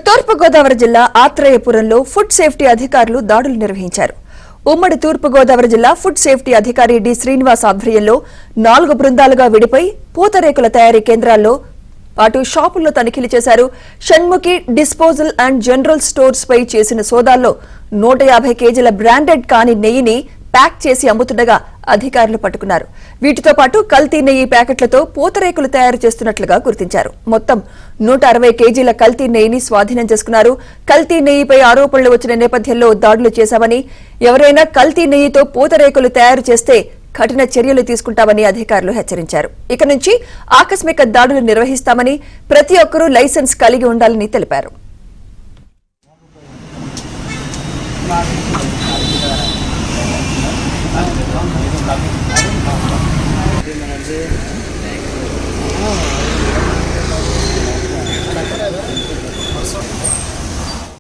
తూర్పుగోదావరి జిల్లా ఆత్రేయపురంలో food safety అధికారులు దాడులు నిర్వహించారు. ఉమ్మడి తూర్పుగోదావరి జిల్లా ఫుడ్ సేఫ్టీ అధికారి డి శ్రీనివాస్ ఆధ్వర్యంలో 4 బృందాలుగా విడిపోయి పూతరేకుల తయారీ కేంద్రాల్లో పాటు షాపుల్లో తనిఖీలు చేశారు. Shanmukhi disposal and general stores పై చేసిన సోదాల్లో 150 కేజీల బ్రాండెడ్ కాని నెయ్యిని ప్యాక్ చేసి అమ్ముతుండగా అధికారులు పట్టుకున్నారు. వీటితో పాటు కల్తీ నెయ్యి ప్యాకెట్లతో పూతరేకులు తయారు చేస్తున్నట్లుగా గుర్తించారు. మొత్తం 160 కేజీల కల్తీ నెయ్యిని స్వాధీనం చేసుకున్నారు. కల్తీ నెయ్యిపై ఆరోపణలు వచ్చిన నేపథ్యంలో దాడులు చేశామని, ఎవరైనా కల్తీ నెయ్యితో పూతరేకులు తయారు చేస్తే కఠిన చర్యలు తీసుకుంటామని అధికారులు హెచ్చరించారు. ఇక నుంచి ఆకస్మిక దాడులు నిర్వహిస్తామని, ప్రతి ఒక్కరూ లైసెన్స్ కలిగి ఉండాలని తెలిపారు.